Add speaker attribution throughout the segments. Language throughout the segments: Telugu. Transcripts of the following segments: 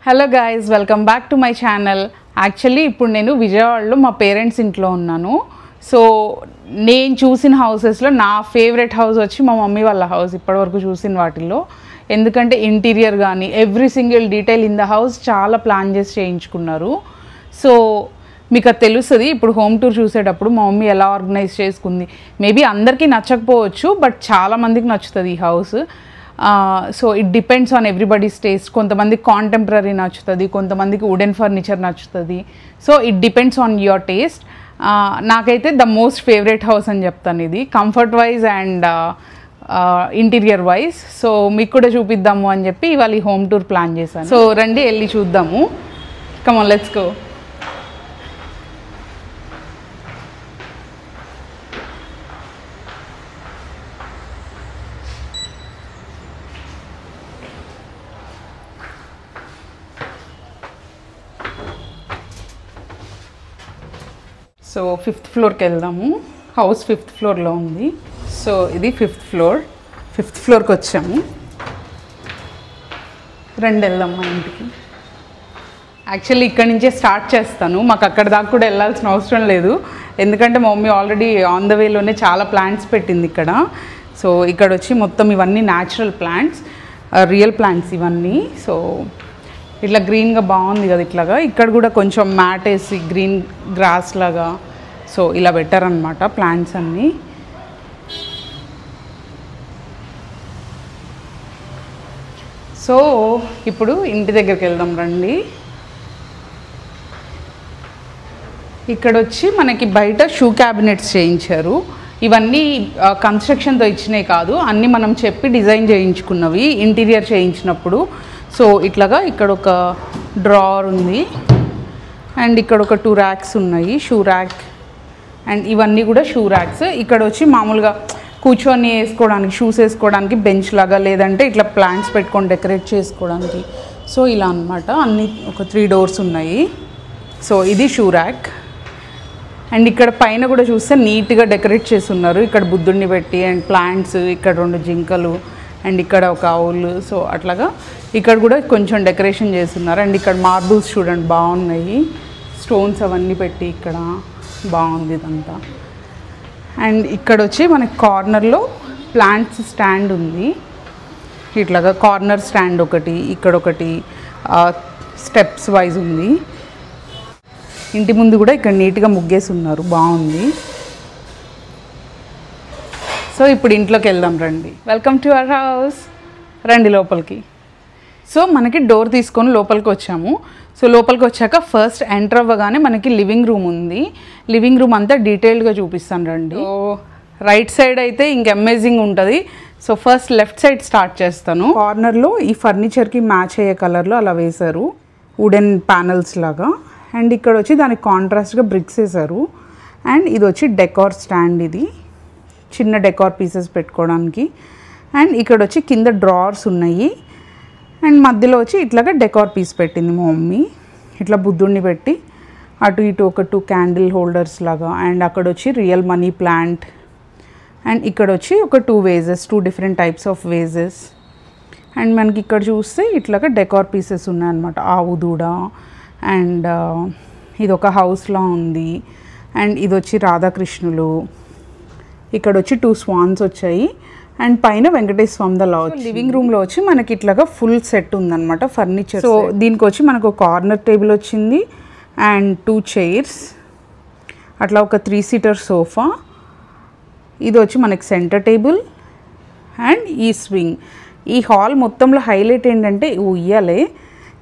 Speaker 1: Hello guys, welcome back to my channel. Actually ఇప్పుడు నేను విజయవాడలో మా పేరెంట్స్ ఇంట్లో ఉన్నాను. సో నేను చూసిన హౌసెస్లో నా ఫేవరెట్ హౌస్ వచ్చి మా మమ్మీ వాళ్ళ హౌస్ ఇప్పటివరకు చూసిన వాటిల్లో. ఎందుకంటే ఇంటీరియర్ కానీ every single detail in the house చాలా ప్లాన్ చేసి చేయించుకున్నారు. సో మీకు అది తెలుస్తుంది ఇప్పుడు హోమ్ టూర్ చూసేటప్పుడు మా మమ్మీ ఎలా ఆర్గనైజ్ చేసుకుంది. మేబీ అందరికీ నచ్చకపోవచ్చు, బట్ చాలామందికి నచ్చుతుంది ఈ house. So it depends on everybody's taste. కొంతమందికి కాంటెంపరీ నచ్చుతుంది, కొంతమందికి వుడెన్ ఫర్నిచర్ నచ్చుతుంది. So it depends on your taste. నాకైతే ద మోస్ట్ ఫేవరెట్ హౌస్ అని చెప్తాను ఇది, comfort wise and interior wise. So మీకు కూడా చూపిద్దాము అని చెప్పి ఇవాళ ఈ హోమ్ టూర్ ప్లాన్ చేశాను. సో రండి వెళ్ళి చూద్దాము. Come on, let's go. So 5th ఫ్లోర్కి వెళ్దాము. హౌస్ 5th ఫ్లోర్లో ఉంది. సో ఇది 5th ఫ్లోర్. 5th ఫ్లోర్కి వచ్చాము. రండి వెళ్దాం మా ఇంటికి. యాక్చువల్లీ ఇక్కడి నుంచే స్టార్ట్ చేస్తాను. మాకు అక్కడ దాకా కూడా వెళ్ళాల్సిన అవసరం లేదు, ఎందుకంటే మా మమ్మీ ఆల్రెడీ ఆన్ ద వేలోనే చాలా ప్లాంట్స్ పెట్టింది ఇక్కడ. సో ఇక్కడ వచ్చి మొత్తం ఇవన్నీ న్యాచురల్ ప్లాంట్స్, రియల్ ప్లాంట్స్ ఇవన్నీ. సో ఇట్లా గ్రీన్గా బాగుంది కదా ఇట్లాగా. ఇక్కడ కూడా కొంచెం మ్యాట్ వేసి గ్రీన్ గ్రాస్ లాగా సో ఇలా పెట్టారనమాట ప్లాంట్స్ అన్నీ. సో ఇప్పుడు ఇంటి దగ్గరికి వెళ్దాం రండి. ఇక్కడ వచ్చి మనకి బయట షూ క్యాబినెట్స్ చేయించారు. ఇవన్నీ కన్స్ట్రక్షన్తో ఇచ్చినవి కాదు, అన్నీ మనం చెప్పి డిజైన్ చేయించుకున్నవి ఇంటీరియర్ చేయించినప్పుడు. సో ఇట్లాగా ఇక్కడ ఒక డ్రావర్ ఉంది అండ్ ఇక్కడ ఒక 2 ర్యాక్స్ ఉన్నాయి, షూ ర్యాక్ అండ్ ఇవన్నీ కూడా షూ ర్యాక్స్. ఇక్కడ వచ్చి మామూలుగా కూర్చొని వేసుకోవడానికి, షూస్ వేసుకోవడానికి బెంచ్ లాగా, లేదంటే ఇట్లా ప్లాంట్స్ పెట్టుకొని డెకరేట్ చేసుకోవడానికి. సో ఇలా అనమాట. అన్ని ఒక 3 డోర్స్ ఉన్నాయి. సో ఇది షూ ర్యాక్. అండ్ ఇక్కడ పైన కూడా చూస్తే నీట్గా డెకరేట్ చేసి ఉన్నారు. ఇక్కడ బుద్ధుడిని పెట్టి అండ్ ప్లాంట్స్, ఇక్కడ 2 జింకలు అండ్ ఇక్కడ ఒక ఆవులు. సో అట్లాగా ఇక్కడ కూడా కొంచెం డెకరేషన్ చేస్తున్నారు. అండ్ ఇక్కడ మార్బుల్స్ చూడండి బాగున్నాయి, స్టోన్స్ అవన్నీ పెట్టి ఇక్కడ బాగుంది ఇదంతా. అండ్ ఇక్కడ వచ్చి మనకి కార్నర్లో ప్లాంట్స్ స్టాండ్ ఉంది. ఇట్లాగా కార్నర్ స్టాండ్ ఒకటి, ఇక్కడ ఒకటి, స్టెప్స్ వైజ్ ఉంది. ఇంటి ముందు కూడా ఇక్కడ నీట్గా ముగ్గేసి ఉన్నారు, బాగుంది. సో ఇప్పుడు ఇంట్లోకి వెళ్దాం రండి. Welcome to our house. రండి లోపలికి. సో మనకి డోర్ తీసుకొని లోపలికి వచ్చాము. సో లోపలికి వచ్చాక ఫస్ట్ ఎంటర్ అవ్వగానే మనకి లివింగ్ రూమ్ ఉంది. లివింగ్ రూమ్ అంతా డీటెయిల్డ్గా చూపిస్తాను రండి. సో రైట్ సైడ్ అయితే ఇంక అమేజింగ్ ఉంటుంది. So first left side start చేస్తాను. కార్నర్లో ఈ ఫర్నిచర్కి మ్యాచ్ అయ్యే కలర్లో అలా వేశారు, వుడెన్ ప్యానల్స్ లాగా. అండ్ ఇక్కడ వచ్చి దానికి కాంట్రాస్ట్గా బ్రిక్స్ వేశారు. అండ్ ఇది వచ్చి డెకార్ స్టాండ్, ఇది చిన్న డెకార్ పీసెస్ పెట్టుకోవడానికి. అండ్ ఇక్కడ వచ్చి కింద డ్రావర్స్ ఉన్నాయి. అండ్ మధ్యలో వచ్చి ఇట్లాగా డెకార్ పీస్ పెట్టింది మా మమ్మీ, ఇట్లా బుద్ధుడిని పెట్టి అటు ఇటు ఒక 2 క్యాండిల్ హోల్డర్స్ లాగా. అండ్ అక్కడ వచ్చి రియల్ మనీ ప్లాంట్. అండ్ ఇక్కడ వచ్చి ఒక 2 wages, 2 different types of wages. And మనకి ఇక్కడ చూస్తే ఇట్లాగా డెకార్ పీసెస్ ఉన్నాయన్నమాట, ఆవు దూడ. అండ్ ఇది ఒక హౌస్లా ఉంది. అండ్ ఇది వచ్చి రాధాకృష్ణులు. ఇక్కడ వచ్చి 2 స్వాన్స్ వచ్చాయి. అండ్ పైన వెంకటేశ్వర స్వామి లా వచ్చి. లివింగ్ రూమ్లో వచ్చి మనకి ఇట్లాగా ఫుల్ సెట్ ఉందన్నమాట ఫర్నిచర్. సో దీనికి వచ్చి మనకు ఒక కార్నర్ టేబుల్ వచ్చింది అండ్ 2 చైర్స్, అట్లా ఒక 3 సీటర్ సోఫా. ఇది వచ్చి మనకి సెంటర్ టేబుల్ అండ్ ఈ స్వింగ్. ఈ హాల్ మొత్తంలో హైలైట్ ఏంటంటే ఉయ్యాలే.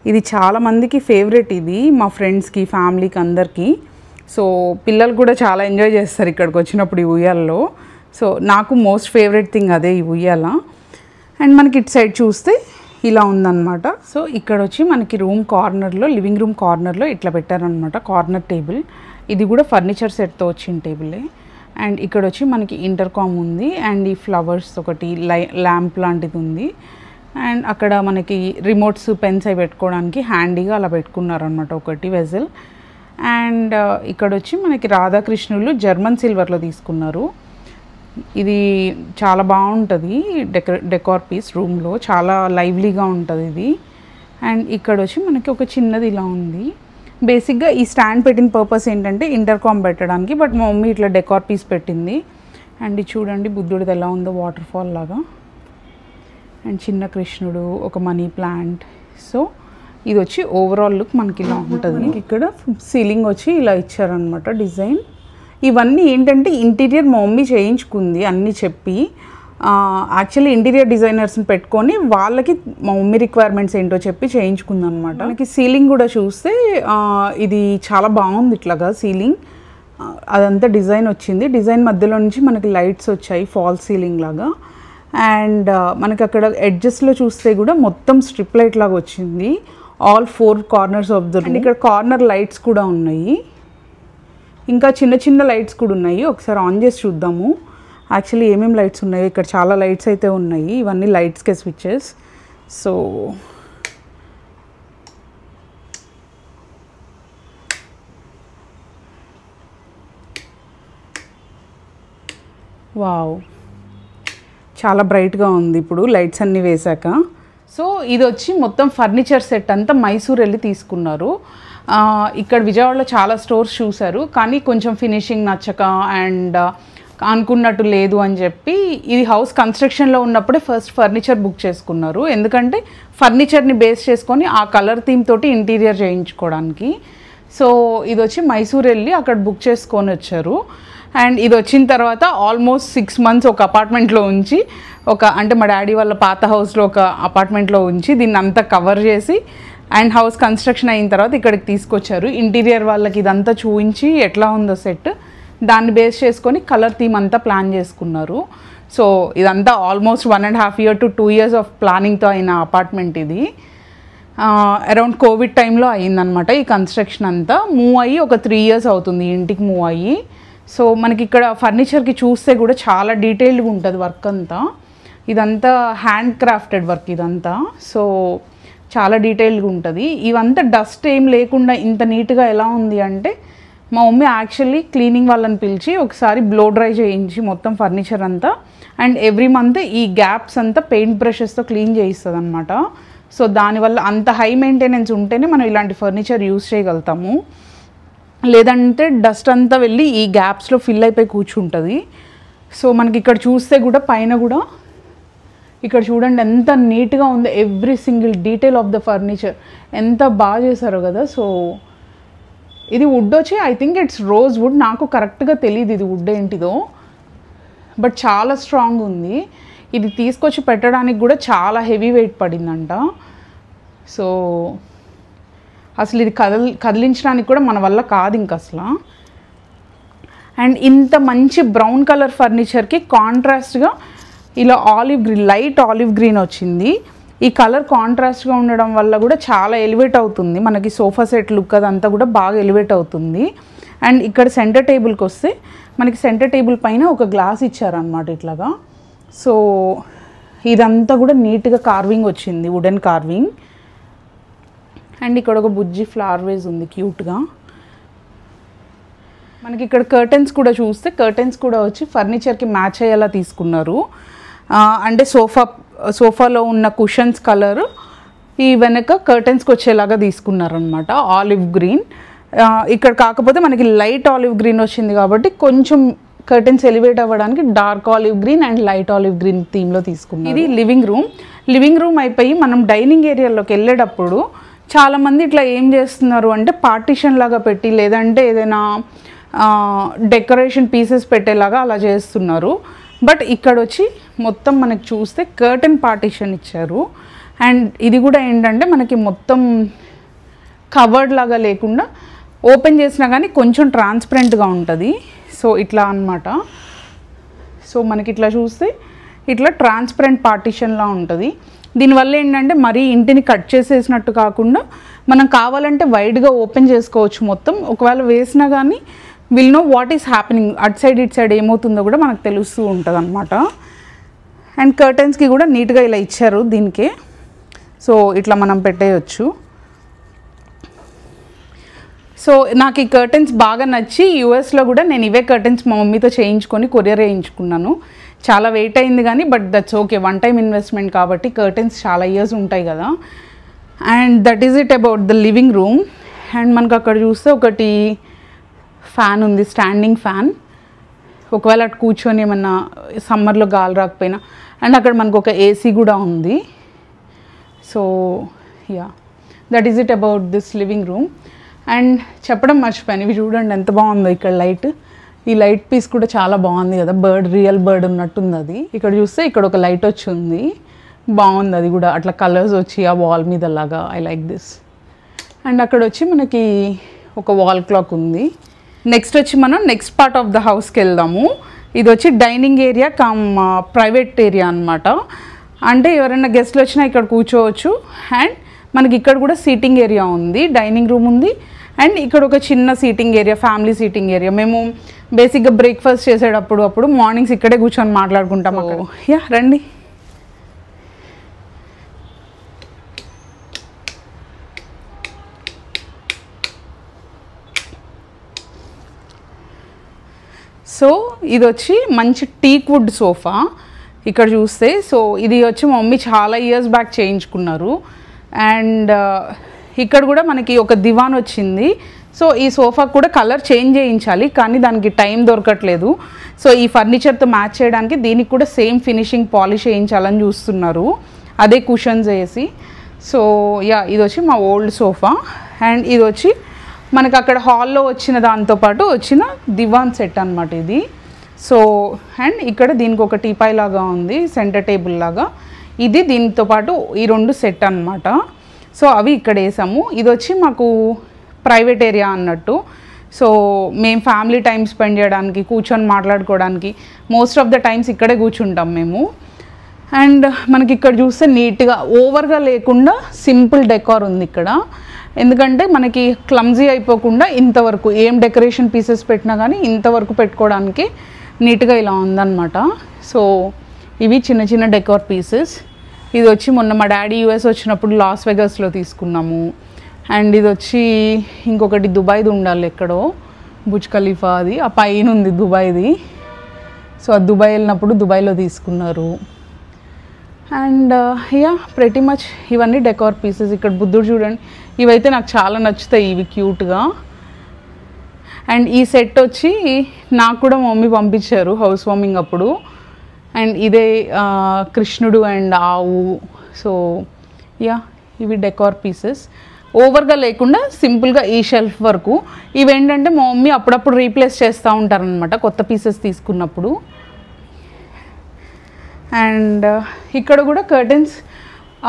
Speaker 1: ఇది చాలామందికి ఫేవరెట్, ఇది మా ఫ్రెండ్స్కి, ఫ్యామిలీకి, అందరికీ. సో పిల్లలు కూడా చాలా ఎంజాయ్ చేస్తారు ఇక్కడికి వచ్చినప్పుడు ఈ ఉయ్యాలలో. సో నాకు మోస్ట్ ఫేవరెట్ థింగ్ అదే, ఈ ఉయ్యాల. అండ్ మనకి ఇటు సైడ్ చూస్తే ఇలా ఉందన్నమాట. సో ఇక్కడ వచ్చి మనకి రూమ్ కార్నర్లో, లివింగ్ రూమ్ కార్నర్లో ఇట్లా పెట్టారనమాట కార్నర్ టేబుల్. ఇది కూడా ఫర్నిచర్ సెట్తో వచ్చిన టేబులే. అండ్ ఇక్కడ వచ్చి మనకి ఇంటర్కామ్ ఉంది. అండ్ ఈ ఫ్లవర్స్ ఒకటి, ల్యాంప్ లాంటిది ఉంది. అండ్ అక్కడ మనకి రిమోట్స్, పెన్స్ అవి పెట్టుకోవడానికి హ్యాండీగా అలా పెట్టుకున్నారనమాట ఒకటి వెజల్. అండ్ ఇక్కడ వచ్చి మనకి రాధాకృష్ణులు జర్మన్ సిల్వర్లో తీసుకున్నారు. ఇది చాలా బాగుంటుంది డెకార్ పీస్, రూమ్లో చాలా లైవ్లీగా ఉంటుంది ఇది. అండ్ ఇక్కడ వచ్చి మనకి ఒక చిన్నది ఇలా ఉంది. బేసిక్గా ఈ స్టాండ్ పెట్టిన పర్పస్ ఏంటంటే ఇంటర్కామ్ పెట్టడానికి, బట్ మా మమ్మీ ఇట్లా డెకార్ పీస్ పెట్టింది. అండ్ ఇది చూడండి బుద్ధుడిది ఎలా ఉందో వాటర్ ఫాల్ లాగా. అండ్ చిన్న కృష్ణుడు, ఒక మనీ ప్లాంట్. సో ఇది వచ్చి ఓవరాల్ లుక్ మనకి ఇలా ఉంటుంది. ఇక్కడ సీలింగ్ వచ్చి ఇలా ఇచ్చారనమాట డిజైన్. ఇవన్నీ ఏంటంటే ఇంటీరియర్ మా మమ్మీ చేయించుకుంది అన్నీ చెప్పి. యాక్చువల్లీ ఇంటీరియర్ డిజైనర్స్ని పెట్టుకొని వాళ్ళకి మా మమ్మీ రిక్వైర్మెంట్స్ ఏంటో చెప్పి చేయించుకుంది అనమాట. మనకి సీలింగ్ కూడా చూస్తే ఇది చాలా బాగుంది. ఇట్లాగా సీలింగ్ అదంతా డిజైన్ వచ్చింది. డిజైన్ మధ్యలో నుంచి మనకి లైట్స్ వచ్చాయి ఫాల్ సీలింగ్ లాగా. అండ్ మనకి అక్కడ ఎడ్జెస్లో చూస్తే కూడా మొత్తం స్ట్రిప్ లైట్ లాగా వచ్చింది all 4 corners of the room. ఇక్కడ కార్నర్ లైట్స్ కూడా ఉన్నాయి, ఇంకా చిన్న చిన్న లైట్స్ కూడా ఉన్నాయి. ఒకసారి ఆన్ చేసి చూద్దాము యాక్చువల్లీ ఏమేమి లైట్స్ ఉన్నాయో. ఇక్కడ చాలా లైట్స్ అయితే ఉన్నాయి, ఇవన్నీ లైట్స్కే స్విచెస్. సో వావ్, చాలా బ్రైట్గా ఉంది ఇప్పుడు లైట్స్ అన్నీ వేశాక. సో ఇది వచ్చి మొత్తం ఫర్నిచర్ సెట్ అంతా మైసూర్ వెళ్ళి తీసుకున్నారు. ఇక్కడ విజయవాడలో చాలా స్టోర్స్ చూశారు, కానీ కొంచెం ఫినిషింగ్ నచ్చక అండ్ అనుకున్నట్టు లేదు అని చెప్పి ఇది హౌస్ కన్స్ట్రక్షన్లో ఉన్నప్పుడే ఫస్ట్ ఫర్నిచర్ బుక్ చేసుకున్నారు. ఎందుకంటే ఫర్నిచర్ని బేస్ చేసుకొని ఆ కలర్ థీమ్ తోటి ఇంటీరియర్ చేయించుకోవడానికి. సో ఇది వచ్చి మైసూర్ వెళ్ళి అక్కడ బుక్ చేసుకొని వచ్చారు. అండ్ ఇది వచ్చిన తర్వాత ఆల్మోస్ట్ 6 months ఒక అపార్ట్మెంట్లో ఉంచి, అంటే మా డాడీ వాళ్ళ పాత హౌస్లో ఒక అపార్ట్మెంట్లో ఉంచి దీన్ని అంతా కవర్ చేసి అండ్ హౌస్ కన్స్ట్రక్షన్ అయిన తర్వాత ఇక్కడికి తీసుకొచ్చారు. ఇంటీరియర్ వాళ్ళకి ఇదంతా చూపించి ఎట్లా ఉందో సెట్ దాన్ని బేస్ చేసుకొని కలర్ థీమ్ అంతా ప్లాన్ చేసుకున్నారు. సో ఇదంతా almost 1.5 years to 2 years of ప్లానింగ్తో అయిన అపార్ట్మెంట్ ఇది. అరౌండ్ కోవిడ్ టైంలో అయ్యిందనమాట ఈ కన్స్ట్రక్షన్ అంతా. మూవ్ అయ్యి ఒక 3 years అవుతుంది ఇంటికి మూవ్ అయ్యి. సో మనకి ఇక్కడ ఫర్నిచర్కి చూస్తే కూడా చాలా డీటెయిల్డ్గా ఉంటుంది వర్క్ అంతా. ఇదంతా హ్యాండ్ క్రాఫ్టెడ్ వర్క్ ఇదంతా. సో చాలా డీటెయిల్డ్గా ఉంటుంది. ఇవంతా డస్ట్ ఏం లేకుండా ఇంత నీట్గా ఎలా ఉంది అంటే మా మమ్మీ యాక్చువల్లీ క్లీనింగ్ వాళ్ళని పిలిచి ఒకసారి బ్లో డ్రై చేయించి మొత్తం ఫర్నిచర్ అంతా అండ్ ఎవ్రీ మంత్ ఈ గ్యాప్స్ అంతా పెయింట్ బ్రషెస్తో క్లీన్ చేయిస్తుంది అనమాట. సో దానివల్ల అంత హై మెయింటెనెన్స్ ఉంటేనే మనం ఇలాంటి ఫర్నిచర్ యూజ్ చేయగలుగుతాము, లేదంటే డస్ట్ అంతా వెళ్ళి ఈ గ్యాప్స్లో ఫిల్ అయిపోయి కూర్చుంటుంది. సో మనకి ఇక్కడ చూస్తే కూడా పైన కూడా ఇక్కడ చూడండి ఎంత నీట్గా ఉందో, every single detail of the furniture ఎంత బాగా చేశారో కదా. సో ఇది వుడ్ వచ్చి I think it's rose would, నాకు కరెక్ట్గా తెలియదు ఇది వుడ్ ఏంటిదో, బట్ చాలా స్ట్రాంగ్ ఉంది. ఇది తీసుకొచ్చి పెట్టడానికి కూడా చాలా హెవీ వెయిట్ పడిందంట. సో అసలు ఇది కదిలించడానికి కూడా మన వల్ల కాదు ఇంక అసలు. అండ్ ఇంత మంచి బ్రౌన్ కలర్ ఫర్నిచర్కి కాంట్రాస్ట్గా ఇలా లైట్ ఆలివ్ గ్రీన్ వచ్చింది. ఈ కలర్ కాంట్రాస్ట్గా ఉండడం వల్ల కూడా చాలా ఎలివేట్ అవుతుంది మనకి సోఫా సెట్ లుక్, అదంతా కూడా బాగా ఎలివేట్ అవుతుంది. అండ్ ఇక్కడ సెంటర్ టేబుల్కి వస్తే మనకి సెంటర్ టేబుల్ పైన ఒక గ్లాస్ ఇచ్చారనమాట ఇట్లాగా. సో ఇదంతా కూడా నీట్గా కార్వింగ్ వచ్చింది, వుడెన్ కార్వింగ్. అండ్ ఇక్కడ ఒక బుజ్జి ఫ్లవర్ వేజ్ ఉంది క్యూట్గా. మనకి ఇక్కడ కర్టెన్స్ కూడా చూస్తే కర్టెన్స్ కూడా వచ్చి ఫర్నిచర్కి మ్యాచ్ అయ్యేలా తీసుకున్నారు. అంటే సోఫాలో ఉన్న కుషన్స్ కలర్ ఈ వెనక కర్టెన్స్కి వచ్చేలాగా తీసుకున్నారనమాట, ఆలివ్ గ్రీన్. ఇక్కడ కాకపోతే మనకి లైట్ ఆలివ్ గ్రీన్ వచ్చింది కాబట్టి కొంచెం కర్టెన్స్ ఎలివేట్ అవ్వడానికి dark olive green and light olive green థీమ్లో తీసుకున్నాం. ఇది లివింగ్ రూమ్ అయిపోయి మనం డైనింగ్ ఏరియాలోకి వెళ్ళేటప్పుడు చాలామంది ఇట్లా ఏం చేస్తున్నారు అంటే పార్టీషన్ లాగా పెట్టి లేదంటే ఏదైనా డెకరేషన్ పీసెస్ పెట్టేలాగా అలా చేస్తున్నారు. బట్ ఇక్కడ వచ్చి మొత్తం మనకి చూస్తే కర్టెన్ పార్టీషన్ ఇచ్చారు. అండ్ ఇది కూడా ఏంటంటే మనకి మొత్తం కవర్డ్ లాగా లేకుండా ఓపెన్ చేసినా కానీ కొంచెం ట్రాన్స్పరెంట్గా ఉంటుంది. సో ఇట్లా అన్నమాట. సో మనకి ఇట్లా చూస్తే ఇట్లా ట్రాన్స్పరెంట్ పార్టీషన్లా ఉంటుంది. దీనివల్ల ఏంటంటే మరీ ఇంటిని కట్ చేసేసినట్టు కాకుండా మనం కావాలంటే వైడ్గా ఓపెన్ చేసుకోవచ్చు మొత్తం. ఒకవేళ వేసినా కానీ will know what is happening, అటు సైడ్ ఇటు సైడ్ ఏమవుతుందో కూడా మనకు తెలుస్తూ ఉంటుంది అనమాట. అండ్ కర్టెన్స్కి కూడా నీట్గా ఇలా ఇచ్చారు దీనికే. సో ఇట్లా మనం పెట్టేయచ్చు. సో నాకు ఈ కర్టెన్స్ బాగా నచ్చి యూఎస్లో కూడా నేను ఇవే కర్టెన్స్ మా మమ్మీతో చేయించుకొని కొరియర్ వేయించుకున్నాను. చాలా వెయిట్ అయింది కానీ but that's okay, one time investment కాబట్టి కర్టెన్స్ చాలా ఇయర్స్ ఉంటాయి కదా. And that is it about the living room. And మనకు అక్కడ చూస్తే ఒకటి ఫ్యాన్ ఉంది, స్టాండింగ్ ఫ్యాన్, ఒకవేళ అటు కూర్చొని ఏమన్నా సమ్మర్లో గాలి రాకపోయినా. అండ్ అక్కడ మనకు ఒక ఏసీ కూడా ఉంది. So yeah, that is it about this living room. And చెప్పడం మర్చిపోయాను, ఇవి చూడండి ఎంత బాగుందో ఇక్కడ లైట్. ఈ లైట్ పీస్ కూడా చాలా బాగుంది కదా, బర్డ్, రియల్ బర్డ్ ఉన్నట్టుంది అది. ఇక్కడ చూస్తే ఇక్కడ ఒక లైట్ వచ్చి ఉంది, బాగుంది అది కూడా, అట్లా కలర్స్ వచ్చి ఆ వాల్ మీద లాగా. I like this. అండ్ అక్కడ వచ్చి మనకి ఒక వాల్ క్లాక్ ఉంది. నెక్స్ట్ వచ్చి మనం నెక్స్ట్ పార్ట్ ఆఫ్ ద హౌస్కి వెళ్దాము. ఇది వచ్చి dining area come private area అనమాట. అంటే ఎవరైనా గెస్ట్లు వచ్చినా ఇక్కడ కూర్చోవచ్చు. అండ్ మనకి ఇక్కడ కూడా సీటింగ్ ఏరియా ఉంది, డైనింగ్ రూమ్ ఉంది. అండ్ ఇక్కడ ఒక చిన్న seating area, family seating area. మేము బేసిక్గా బ్రేక్ఫాస్ట్ చేసేటప్పుడు మార్నింగ్స్ ఇక్కడే కూర్చొని మాట్లాడుకుంటాం అక్కడ. యా రండి. సో ఇది వచ్చి మంచి టీక్ వుడ్ సోఫా ఇక్కడ చూస్తే. సో ఇది వచ్చి మా మమ్మీ చాలా ఇయర్స్ బ్యాక్ చేయించుకున్నారు. అండ్ ఇక్కడ కూడా మనకి ఒక దివాన్ వచ్చింది. సో ఈ సోఫా కూడా కలర్ చేంజ్ చేయించాలి, కానీ దానికి టైం దొరకట్లేదు. సో ఈ ఫర్నిచర్తో మ్యాచ్ చేయడానికి దీనికి కూడా సేమ్ ఫినిషింగ్ పాలిష్ చేయించాలని చూస్తున్నారు, అదే కుషన్స్ వేసి. సో యా, ఇది వచ్చి మా ఓల్డ్ సోఫా. అండ్ ఇది వచ్చి మనకు అక్కడ హాల్లో వచ్చిన దాంతోపాటు వచ్చిన దివాన్ సెట్ అనమాట ఇది. సో అండ్ ఇక్కడ దీనికి ఒక టీపాయ్ లాగా ఉంది, సెంటర్ టేబుల్ లాగా. ఇది దీంతో పాటు ఈ రెండు సెట్ అనమాట. సో అవి ఇక్కడ వేసాము. ఇది వచ్చి మాకు ప్రైవేట్ ఏరియా అన్నట్టు. సో మేము ఫ్యామిలీ టైం స్పెండ్ చేయడానికి, కూర్చొని మాట్లాడుకోవడానికి మోస్ట్ ఆఫ్ ద టైమ్స్ ఇక్కడే కూర్చుంటాం మేము. అండ్ మనకి ఇక్కడ చూస్తే నీట్గా, ఓవర్గా లేకుండా సింపుల్ డెకార్ ఉంది ఇక్కడ. ఎందుకంటే మనకి క్లమ్జీ అయిపోకుండా ఇంతవరకు ఏం డెకరేషన్ పీసెస్ పెట్టినా కానీ ఇంతవరకు పెట్టుకోవడానికి నీట్గా ఇలా ఉందన్నమాట. సో ఇవి చిన్న చిన్న డెకార్ పీసెస్. ఇది వచ్చి మొన్న మా డాడీ యూఎస్ వచ్చినప్పుడు లాస్ వెగాస్లో తీసుకున్నాము. అండ్ ఇది వచ్చి ఇంకొకటి దుబాయ్ది ఉండాలి ఎక్కడో, బుర్జ్ ఖలీఫా, అది ఆ పైన ఉంది దుబాయ్ది. సో అది దుబాయ్ వెళ్ళినప్పుడు దుబాయ్లో తీసుకున్నారు. అండ్ యా, ప్రెటీ మచ్ ఇవన్నీ డెకార్ పీసెస్. ఇక్కడ బుద్ధుడు చూడండి, ఇవైతే నాకు చాలా నచ్చుతాయి, ఇవి క్యూట్గా. అండ్ ఈ సెట్ వచ్చి నాకు కూడా మమ్మీ పంపించారు హౌస్ వార్మింగ్ అప్పుడు. అండ్ ఇదే కృష్ణుడు అండ్ ఆవు. సో యా, ఇవి డెకార్ పీసెస్, ఓవర్గా లేకుండా సింపుల్గా ఈ షెల్ఫ్ వరకు. ఇవేంటంటే మా మమ్మీ అప్పుడప్పుడు రీప్లేస్ చేస్తూ ఉంటారనమాట కొత్త పీసెస్ తీసుకున్నప్పుడు. అండ్ ఇక్కడ కూడా కర్టెన్స్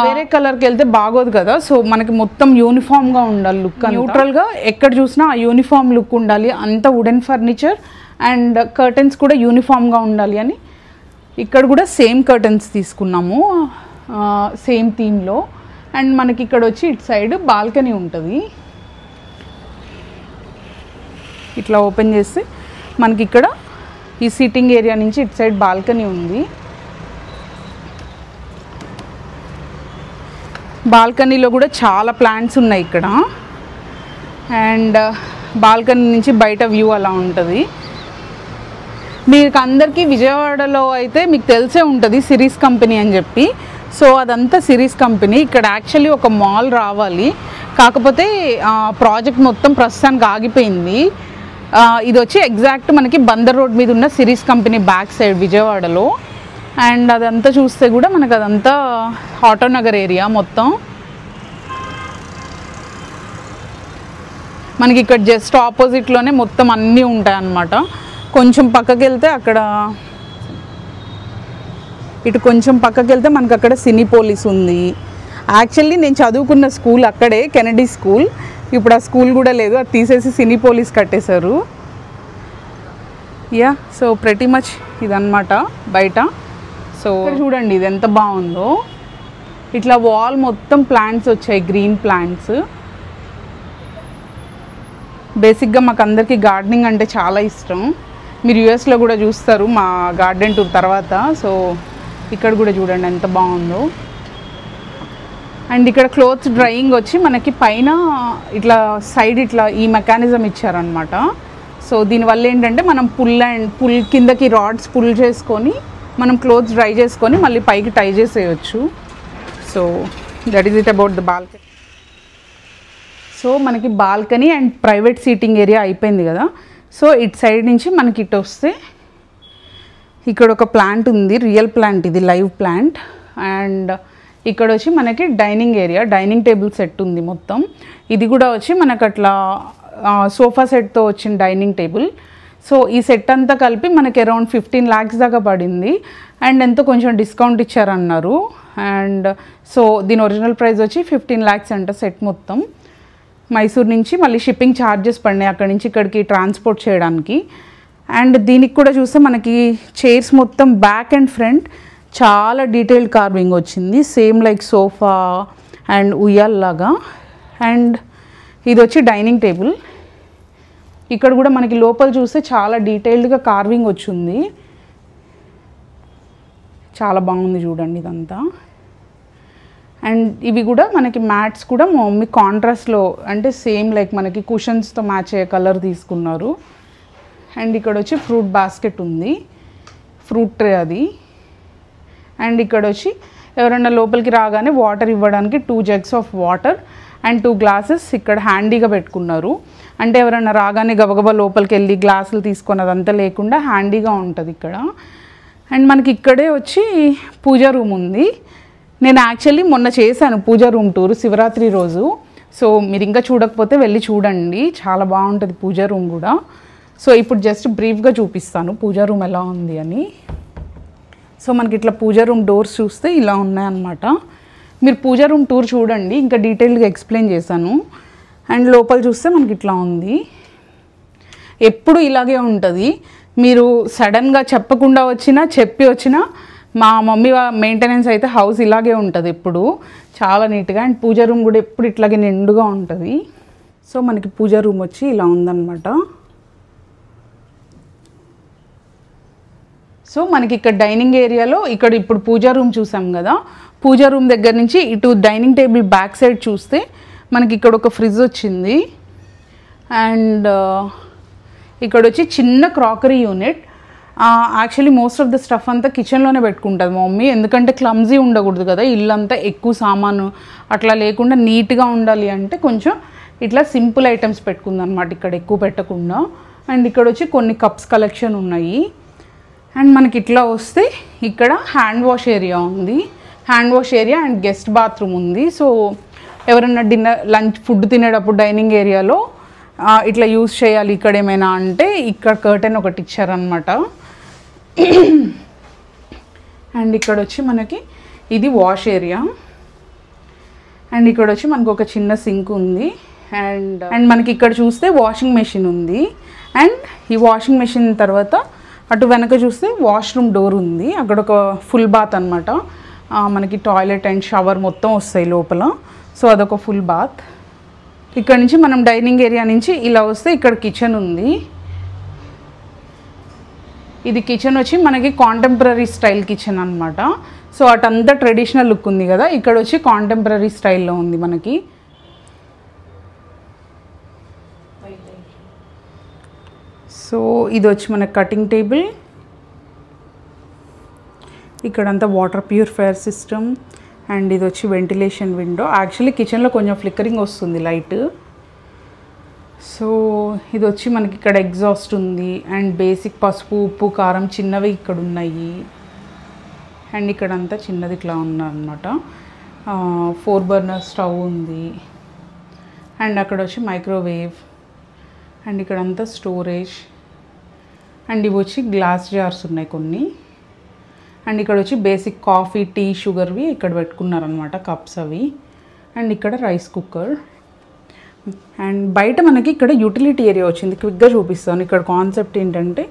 Speaker 1: వేరే కలర్కి వెళ్తే బాగోదు కదా. సో మనకి మొత్తం యూనిఫామ్గా ఉండాలి లుక్, న్యూట్రల్గా ఎక్కడ చూసినా ఆ యూనిఫామ్ లుక్ ఉండాలి. అంత వుడెన్ ఫర్నిచర్ అండ్ కర్టెన్స్ కూడా యూనిఫామ్గా ఉండాలి అని ఇక్కడ కూడా సేమ్ కర్టెన్స్ తీసుకున్నాము, సేమ్ థీమ్లో. అండ్ మనకి ఇక్కడ వచ్చి ఇటు సైడ్ బాల్కనీ ఉంటుంది. ఇట్లా ఓపెన్ చేస్తే మనకి ఇక్కడ ఈ సీటింగ్ ఏరియా నుంచి ఇటు సైడ్ బాల్కనీ ఉంది. బాల్కనీలో కూడా చాలా ప్లాంట్స్ ఉన్నాయి ఇక్కడ. అండ్ బాల్కనీ నుంచి బయట వ్యూ అలా ఉంటుంది. మీకు అందరికీ విజయవాడలో అయితే మీకు తెలిసే ఉంటుంది సిరీస్ కంపెనీ అని చెప్పి. సో అదంతా సిరీస్ కంపెనీ. ఇక్కడ యాక్చువల్లీ ఒక మాల్ రావాలి, కాకపోతే ప్రాజెక్ట్ మొత్తం ప్రస్తుతానికి ఆగిపోయింది. ఇది వచ్చి ఎగ్జాక్ట్ మనకి బందర్ రోడ్ మీద ఉన్న సిరీస్ కంపెనీ బ్యాక్ సైడ్ విజయవాడలో. అండ్ అదంతా చూస్తే కూడా మనకు అదంతా ఆటోనగర్ ఏరియా మొత్తం. మనకి ఇక్కడ జస్ట్ ఆపోజిట్లోనే మొత్తం అన్నీ ఉంటాయన్నమాట. కొంచెం పక్కకి వెళ్తే అక్కడ, ఇటు కొంచెం పక్కకి వెళ్తే మనకు అక్కడ సినీపోలిస్ ఉంది. యాక్చువల్లీ నేను చదువుకున్న స్కూల్ అక్కడే, కెనడీ స్కూల్. ఇప్పుడు ఆ స్కూల్ కూడా లేదు, అది తీసేసి సినీపోలిస్ కట్టేశారు. యా, సో ప్రెటీ మచ్ ఇదన్నమాట బయట. సో చూడండి ఇది ఎంత బాగుందో. ఇట్లా వాల్ మొత్తం ప్లాంట్స్ వచ్చాయి, గ్రీన్ ప్లాంట్స్. బేసిక్గా మాకు అందరికీ గార్డెనింగ్ అంటే చాలా ఇష్టం. మీరు యూఎస్లో కూడా చూస్తారు మా గార్డెన్ టూర్ తర్వాత. సో ఇక్కడ కూడా చూడండి ఎంత బాగుందో. అండ్ ఇక్కడ క్లోత్స్ డ్రైయింగ్ వచ్చి మనకి పైన ఇట్లా సైడ్ ఇట్లా ఈ మెకానిజం ఇచ్చారనమాట. సో దీనివల్ల ఏంటంటే మనం పుల్ కిందకి రాడ్స్ పుల్ చేసుకొని మనం క్లోత్స్ డ్రై చేసుకొని మళ్ళీ పైకి టై చేసేయచ్చు. So that is it about the balcony. So మనకి balcony and private seating area అయిపోయింది కదా. సో ఇటు సైడ్ నుంచి మనకి ఇటు వస్తే ఇక్కడ ఒక ప్లాంట్ ఉంది, రియల్ ప్లాంట్, ఇది లైవ్ ప్లాంట్. అండ్ ఇక్కడ వచ్చి మనకి dining area, dining table set ఉంది మొత్తం. ఇది కూడా వచ్చి మనకు అట్లా సోఫా సెట్తో వచ్చిన డైనింగ్ టేబుల్. సో ఈ సెట్ అంతా కలిపి మనకి అరౌండ్ 15 lakhs దాకా పడింది. అండ్ ఎంతో కొంచెం డిస్కౌంట్ ఇచ్చారన్నారు. అండ్ సో దీని ఒరిజినల్ ప్రైస్ వచ్చి 15 lakhs అంట సెట్ మొత్తం. మైసూర్ నుంచి మళ్ళీ షిప్పింగ్ ఛార్జెస్ పడినాయి అక్కడి నుంచి ఇక్కడికి ట్రాన్స్పోర్ట్ చేయడానికి. అండ్ దీనికి కూడా చూస్తే మనకి చైర్స్ మొత్తం బ్యాక్ అండ్ ఫ్రంట్ చాలా డీటెయిల్డ్ కార్వింగ్ వచ్చింది, సేమ్ లైక్ సోఫా అండ్ ఉయ్యాల్ లాగా. అండ్ ఇది వచ్చి డైనింగ్ టేబుల్. ఇక్కడ కూడా మనకి లోపల చూస్తే చాలా డీటెయిల్డ్గా కార్వింగ్ వచ్చింది, చాలా బాగుంది చూడండి ఇదంతా. అండ్ ఇవి కూడా మనకి మ్యాట్స్ కూడా మా మమ్మీ కాంట్రాస్ట్లో, అంటే సేమ్ లైక్ మనకి కుషన్స్తో మ్యాచ్ అయ్యే కలర్ తీసుకున్నారు. అండ్ ఇక్కడ వచ్చి ఫ్రూట్ బాస్కెట్ ఉంది, ఫ్రూట్ ట్రే అది. అండ్ ఇక్కడ వచ్చి ఎవరైనా లోపలికి రాగానే వాటర్ ఇవ్వడానికి 2 jugs of water and 2 glasses ఇక్కడ హ్యాండీగా పెట్టుకున్నారు. అంటే ఎవరైనా రాగానే గబగబా లోపలికి వెళ్ళి గ్లాసులు తీసుకొని అదంతా లేకుండా హ్యాండీగా ఉంటుంది ఇక్కడ. అండ్ మనకి ఇక్కడే వచ్చి పూజా రూమ్ ఉంది. నేను యాక్చువల్లీ మొన్న చేశాను పూజా రూమ్ టూర్ శివరాత్రి రోజు. సో మీరు ఇంకా చూడకపోతే వెళ్ళి చూడండి, చాలా బాగుంటుంది పూజా రూమ్ కూడా. సో ఇప్పుడు జస్ట్ బ్రీఫ్గా చూపిస్తాను పూజా రూమ్ ఎలా ఉంది అని. సో మనకి ఇట్లా పూజా రూమ్ డోర్స్ చూస్తే ఇలా ఉన్నాయన్నమాట. మీరు పూజా రూమ్ టూర్ చూడండి, ఇంకా డీటెయిల్డ్గా ఎక్స్ప్లెయిన్ చేశాను. అండ్ లోపల చూస్తే మనకి ఇట్లా ఉంది. ఎప్పుడు ఇలాగే ఉంటుంది, మీరు సడన్గా చెప్పకుండా వచ్చినా చెప్పి వచ్చినా మా మమ్మీ మెయింటెనెన్స్ అయితే హౌస్ ఇలాగే ఉంటుంది ఎప్పుడు, చాలా నీట్గా. అండ్ పూజా రూమ్ కూడా ఎప్పుడు ఇట్లాగే నిండుగా ఉంటుంది. సో మనకి పూజా రూమ్ వచ్చి ఇలా ఉందన్నమాట. సో మనకి ఇక్కడ డైనింగ్ ఏరియాలో ఇక్కడ ఇప్పుడు పూజా రూమ్ చూసాం కదా, పూజా రూమ్ దగ్గర నుంచి ఇటు డైనింగ్ టేబుల్ బ్యాక్ సైడ్ చూస్తే మనకి ఇక్కడ ఒక ఫ్రిడ్జ్ వచ్చింది. అండ్ ఇక్కడ వచ్చి చిన్న crockery unit. Actually most of the stuff అంతా కిచెన్లోనే పెట్టుకుంటుంది మా మమ్మీ, ఎందుకంటే క్లమ్జీ ఉండకూడదు కదా, ఇల్లంతా ఎక్కువ సామాను అట్లా లేకుండా నీట్గా ఉండాలి అంటే కొంచెం ఇట్లా సింపుల్ ఐటమ్స్ పెట్టుకుందనమాట ఇక్కడ, ఎక్కువ పెట్టకుండా. అండ్ ఇక్కడ వచ్చి కొన్ని కప్స్ కలెక్షన్ ఉన్నాయి. అండ్ మనకి ఇట్లా వస్తే ఇక్కడ హ్యాండ్ వాష్ ఏరియా ఉంది, hand wash area and guest bathroom ఉంది. సో ఎవరైనా లంచ్ ఫుడ్ తినేటప్పుడు డైనింగ్ ఏరియాలో ఇట్లా యూజ్ చేయాలి ఇక్కడ ఏమైనా అంటే ఇక్కడ కర్టెన్ ఒకటి ఇచ్చారనమాట. అండ్ ఇక్కడ వచ్చి మనకి ఇది వాష్ ఏరియా. అండ్ ఇక్కడ వచ్చి మనకు ఒక చిన్న సింక్ ఉంది. అండ్ మనకి ఇక్కడ చూస్తే వాషింగ్ మెషిన్ ఉంది. అండ్ ఈ వాషింగ్ మెషిన్ తర్వాత అటు వెనక చూస్తే వాష్రూమ్ డోర్ ఉంది, అక్కడ ఒక ఫుల్ బాత్ అనమాట. మనకి టాయిలెట్ అండ్ షవర్ మొత్తం వస్తాయి లోపల. సో అదొక ఫుల్ బాత్. ఇక్కడ నుంచి మనం డైనింగ్ ఏరియా నుంచి ఇలా వస్తే ఇక్కడ కిచెన్ ఉంది. ఇది కిచెన్ వచ్చి మనకి కాంటెంపరీ స్టైల్ కిచెన్ అనమాట. సో అటంతా ట్రెడిషనల్ లుక్ ఉంది కదా, ఇక్కడ వచ్చి కాంటెంపరీ స్టైల్లో ఉంది మనకి. సో ఇది వచ్చి మన కటింగ్ టేబుల్, ఇక్కడంతా వాటర్ ప్యూరిఫైయర్ సిస్టమ్. అండ్ ఇది వచ్చి వెంటిలేషన్ విండో. యాక్చువల్లీ కిచెన్లో కొంచెం ఫ్లిక్కరింగ్ వస్తుంది లైట్. సో ఇది వచ్చి మనకి ఇక్కడ ఎగ్జాస్ట్ ఉంది. అండ్ బేసిక్ పసుపు ఉప్పు కారం చిన్నవి ఇక్కడ ఉన్నాయి. అండ్ ఇక్కడంతా చిన్నది ఇట్లా ఉన్నదన్నమాట. 4 burner స్టవ్ ఉంది. అండ్ అక్కడ వచ్చి మైక్రోవేవ్. అండ్ ఇక్కడంతా స్టోరేజ్. అండ్ ఇవి వచ్చి గ్లాస్ జార్స్ ఉన్నాయి కొన్ని. అండ్ ఇక్కడ వచ్చి బేసిక్ కాఫీ టీ షుగర్వి ఇక్కడ పెట్టుకున్నారనమాట, కప్స్ అవి. అండ్ ఇక్కడ రైస్ కుక్కర్. అండ్ బయట మనకి ఇక్కడ యూటిలిటీ ఏరియా వచ్చింది, క్విక్గా చూపిస్తాను. ఇక్కడ కాన్సెప్ట్ ఏంటంటే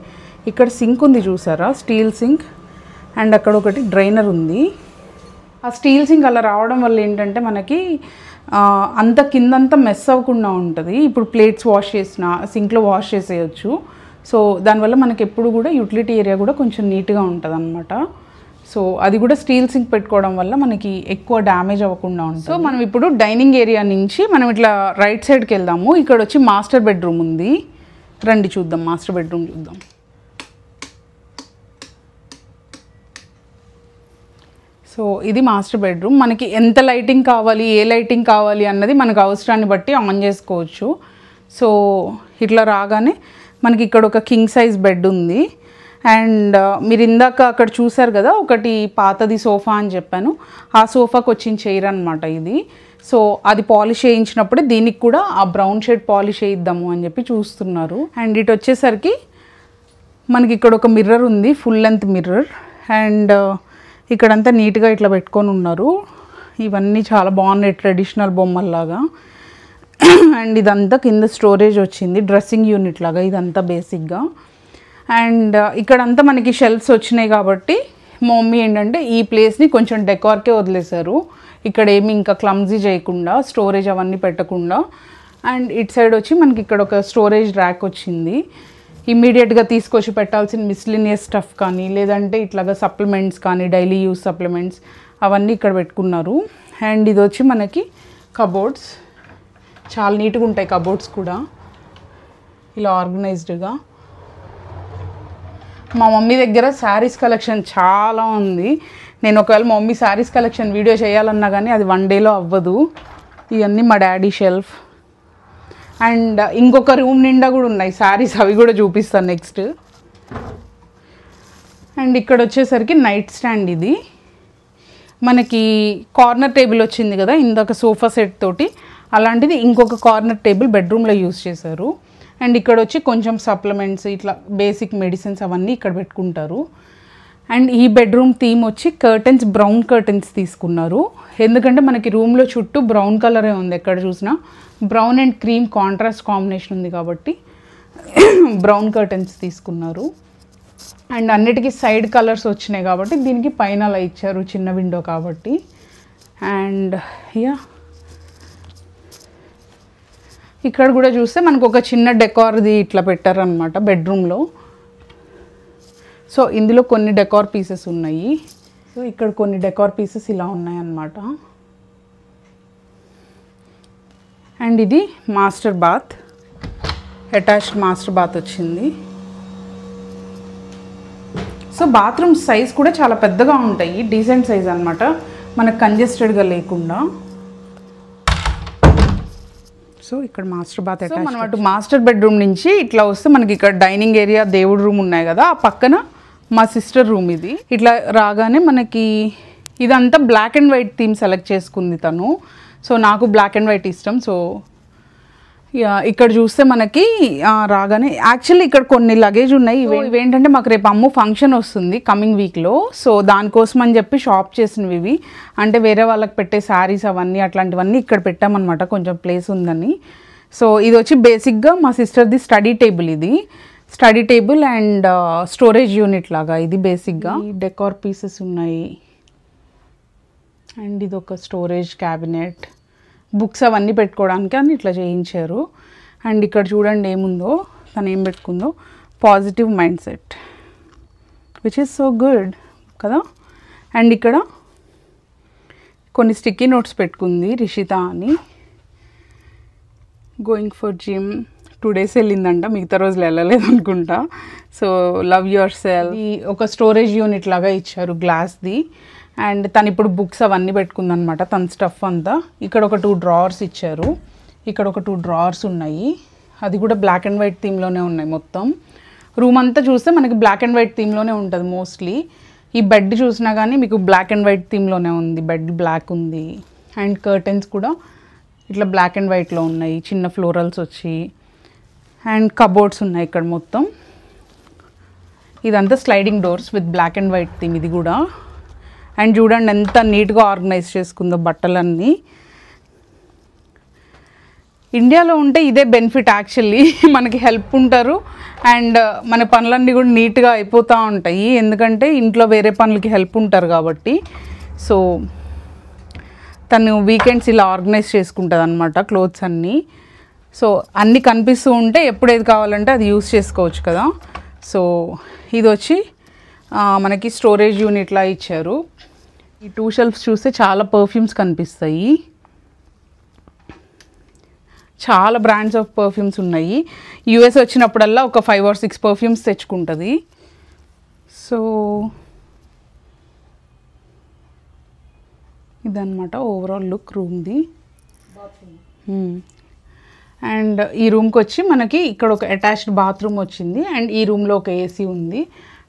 Speaker 1: ఇక్కడ సింక్ ఉంది చూసారా, స్టీల్ సింక్. అండ్ అక్కడ ఒకటి డ్రైనర్ ఉంది. ఆ స్టీల్ సింక్ అలా రావడం వల్ల ఏంటంటే మనకి అంత కిందంతా మెస్ అవ్వకుండా ఉంటుంది. ఇప్పుడు ప్లేట్స్ వాష్ చేసిన సింక్లో వాష్ చేసేయచ్చు. సో దానివల్ల మనకి ఎప్పుడు కూడా యూటిలిటీ ఏరియా కూడా కొంచెం నీట్గా ఉంటుంది అనమాట. సో అది కూడా స్టీల్ సింక్ పెట్టుకోవడం వల్ల మనకి ఎక్కువ డ్యామేజ్ అవ్వకుండా ఉంటుంది. సో మనం ఇప్పుడు డైనింగ్ ఏరియా నుంచి మనం ఇట్లా రైట్ సైడ్కి వెళ్దాము. ఇక్కడ వచ్చి మాస్టర్ బెడ్రూమ్ ఉంది, రండి చూద్దాం, మాస్టర్ బెడ్రూమ్ చూద్దాం. సో సో ఇది మాస్టర్ బెడ్రూమ్. మనకి ఎంత లైటింగ్ కావాలి, ఏ లైటింగ్ కావాలి అన్నది మనకు అవసరాన్ని బట్టి ఆన్ చేసుకోవచ్చు. సో ఇట్లా రాగానే మనకి ఇక్కడ ఒక కింగ్ సైజ్ బెడ్ ఉంది. అండ్ మీరు ఇందాక అక్కడ చూసారు కదా, ఒకటి పాతది సోఫా అని చెప్పాను, ఆ సోఫాకి వచ్చిన చైర్ అనమాట ఇది. సో అది పాలిష్ చేయించినప్పుడే దీనికి కూడా ఆ బ్రౌన్ షేడ్ పాలిష్ చేయిద్దాము అని చెప్పి చూస్తున్నారు. అండ్ ఇటు వచ్చేసరికి మనకి ఇక్కడ ఒక మిర్రర్ ఉంది, ఫుల్ లెంత్ మిర్రర్. అండ్ ఇక్కడంతా నీట్గా ఇట్లా పెట్టుకొని ఉన్నారు. ఇవన్నీ చాలా బాగున్నాయి, ట్రెడిషనల్ బొమ్మల్లాగా. అండ్ ఇదంతా కింద స్టోరేజ్ వచ్చింది, డ్రెస్సింగ్ యూనిట్ లాగా ఇదంతా బేసిక్గా. అండ్ ఇక్కడంతా మనకి షెల్ఫ్స్ వచ్చినాయి కాబట్టి మా మమ్మీ ఏంటంటే ఈ ప్లేస్ని కొంచెం డెకార్కే వదిలేశారు. ఇక్కడ ఏమి ఇంకా క్లమ్జీ చేయకుండా, స్టోరేజ్ అవన్నీ పెట్టకుండా. అండ్ ఇటు సైడ్ వచ్చి మనకి ఇక్కడ ఒక స్టోరేజ్ ర్యాక్ వచ్చింది. ఇమ్మీడియట్గా తీసుకొచ్చి పెట్టాల్సిన మిస్లినియస్ స్టఫ్ కానీ, లేదంటే ఇట్లాగా సప్లిమెంట్స్ కానీ, డైలీ యూస్ సప్లిమెంట్స్ అవన్నీ ఇక్కడ పెట్టుకున్నారు. అండ్ ఇది వచ్చి మనకి కబోర్డ్స్, చాలా నీట్గా ఉంటాయి కబోర్డ్స్ కూడా, ఇలా ఆర్గనైజ్డ్గా. మా మమ్మీ దగ్గర శారీస్ కలెక్షన్ చాలా ఉంది. నేను ఒకవేళ మా మమ్మీ శారీస్ కలెక్షన్ వీడియో చేయాలన్నా కానీ అది 1 డేలో అవ్వదు. ఇవన్నీ మా డాడీ షెల్ఫ్. అండ్ ఇంకొక రూమ్ నిండా కూడా ఉన్నాయి శారీస్, అవి కూడా చూపిస్తాను నెక్స్ట్. అండ్ ఇక్కడ వచ్చేసరికి నైట్ స్టాండ్. ఇది మనకి కార్నర్ టేబుల్ వచ్చింది కదా ఇందాక సోఫా సెట్ తోటి, అలాంటిది ఇంకొక కార్నర్ టేబుల్ బెడ్రూమ్లో యూస్ చేశారు. అండ్ ఇక్కడ వచ్చి కొంచెం సప్లిమెంట్స్, ఇట్లా బేసిక్ మెడిసిన్స్ అవన్నీ ఇక్కడ పెట్టుకుంటారు. అండ్ ఈ బెడ్రూమ్ థీమ్ వచ్చి కర్టెన్స్, బ్రౌన్ కర్టెన్స్ తీసుకున్నారు. ఎందుకంటే మనకి రూమ్లో చుట్టూ బ్రౌన్ కలరే ఉంది, ఎక్కడ చూసినా brown and cream contrast combination ఉంది కాబట్టి బ్రౌన్ కర్టెన్స్ తీసుకున్నారు. అండ్ అన్నిటికీ సైడ్ కలర్స్ వచ్చినాయి కాబట్టి దీనికి పైన అలా ఇచ్చారు, చిన్న విండో కాబట్టి. అండ్ యా ఇక్కడ కూడా చూస్తే మనకు ఒక చిన్న డెకార్ది ఇట్లా పెట్టారనమాట బెడ్రూమ్లో. సో ఇందులో కొన్ని డెకార్ పీసెస్ ఉన్నాయి. సో ఇక్కడ కొన్ని డెకార్ పీసెస్ ఇలా ఉన్నాయన్నమాట. అండ్ ఇది master bath, attached master bath వచ్చింది. సో బాత్రూమ్ సైజ్ కూడా చాలా పెద్దగా ఉంటాయి, డీసెంట్ సైజ్ అనమాట, మనకు కంజెస్టెడ్గా లేకుండా. సో ఇక్కడ మాస్టర్ బాత్. సో మనం అటు మాస్టర్ బెడ్రూమ్ నుంచి ఇట్లా వస్తే మనకి ఇక్కడ డైనింగ్ ఏరియా, దేవుడు రూమ్ ఉన్నాయి కదా, ఆ పక్కన మా సిస్టర్ రూమ్. ఇది ఇట్లా రాగానే మనకి ఇదంతా black and white theme select చేసుకుంది తను. సో నాకు బ్లాక్ అండ్ వైట్ ఇష్టం. సో ఇక్కడ చూస్తే మనకి రాగానే యాక్చువల్లీ ఇక్కడ కొన్ని లగేజ్ ఉన్నాయి. ఇవేంటంటే మాకు రేపు అమ్ము ఫంక్షన్ వస్తుంది కమింగ్ వీక్లో. సో దానికోసం అని చెప్పి షాప్ చేసినవి ఇవి, అంటే వేరే వాళ్ళకి పెట్టే శారీస్ అవన్నీ అట్లాంటివన్నీ ఇక్కడ పెట్టామన్నమాట, కొంచెం ప్లేస్ ఉందని. సో ఇది వచ్చి బేసిక్గా మా సిస్టర్ది స్టడీ టేబుల్. ఇది study table and storage unit లాగా ఇది బేసిక్గా. డెకార్ పీసెస్ ఉన్నాయి. అండ్ ఇది ఒక స్టోరేజ్ క్యాబినెట్, బుక్స్ అవన్నీ పెట్టుకోవడానికి అని ఇట్లా చేయించారు. అండ్ ఇక్కడ చూడండి ఏముందో, తను ఏం పెట్టుకుందో, positive mind set, which is so good కదా. అండ్ ఇక్కడ కొన్ని స్టిక్కీ నోట్స్ పెట్టుకుంది రిషిత అని. గోయింగ్ ఫర్ జిమ్ 2 days వెళ్ళిందంట, మిగతా రోజులు వెళ్ళలేదు అనుకుంటా. So love yourself. ఈ ఒక స్టోరేజ్ యూనిట్ లాగా ఇచ్చారు గ్లాస్ది. అండ్ తను ఇప్పుడు బుక్స్ అవన్నీ పెట్టుకుందనమాట, తన స్టఫ్ అంతా. ఇక్కడ ఒక 2 drawers ఇచ్చారు, ఇక్కడ ఒక 2 drawers ఉన్నాయి, అది కూడా బ్లాక్ అండ్ వైట్ థీమ్లోనే ఉన్నాయి మొత్తం. రూమ్ అంతా చూస్తే మనకి బ్లాక్ అండ్ వైట్ థీమ్లోనే ఉంటుంది మోస్ట్లీ. ఈ బెడ్ చూసినా కానీ మీకు బ్లాక్ అండ్ వైట్ థీమ్లోనే ఉంది, బెడ్ బ్లాక్ ఉంది. అండ్ కర్టెన్స్ కూడా ఇట్లా బ్లాక్ అండ్ వైట్లో ఉన్నాయి, చిన్న ఫ్లోరల్స్ వచ్చి. అండ్ కబోర్డ్స్ ఉన్నాయి ఇక్కడ మొత్తం. ఇదంతా sliding doors with black and white theme ఇది కూడా. అండ్ చూడండి ఎంత నీట్గా ఆర్గనైజ్ చేసుకుందో బట్టలన్నీ. ఇండియాలో ఉంటే ఇదే బెనిఫిట్ యాక్చువల్లీ, మనకి హెల్ప్ ఉంటారు అండ్ మన పనులన్నీ కూడా నీట్గా అయిపోతూ ఉంటాయి, ఎందుకంటే ఇంట్లో వేరే పనులకి హెల్ప్ ఉంటారు కాబట్టి. సో తను వీకెండ్స్ ఇలా ఆర్గనైజ్ చేసుకుంటుంది అనమాట క్లోత్స్ అన్నీ. సో అన్నీ కనిపిస్తూ ఉంటే ఎప్పుడు ఏది కావాలంటే అది యూస్ చేసుకోవచ్చు కదా. సో ఇది వచ్చి మనకి స్టోరేజ్ యూనిట్లా ఇచ్చారు. ఈ 2 shelves చూస్తే చాలా పర్ఫ్యూమ్స్ కనిపిస్తాయి, చాలా బ్రాండ్స్ ఆఫ్ పర్ఫ్యూమ్స్ ఉన్నాయి. యూఎస్ వచ్చినప్పుడల్లా ఒక 5 or 6 పర్ఫ్యూమ్స్ తెచ్చుకుంటుంది. సో ఇదన్నమాట ఓవరాల్ లుక్ రూమ్ది. అండ్ ఈ రూమ్కి వచ్చి మనకి ఇక్కడ ఒక అటాచ్డ్ బాత్రూమ్ వచ్చింది అండ్ ఈ రూమ్లో ఒక ఏసీ ఉంది.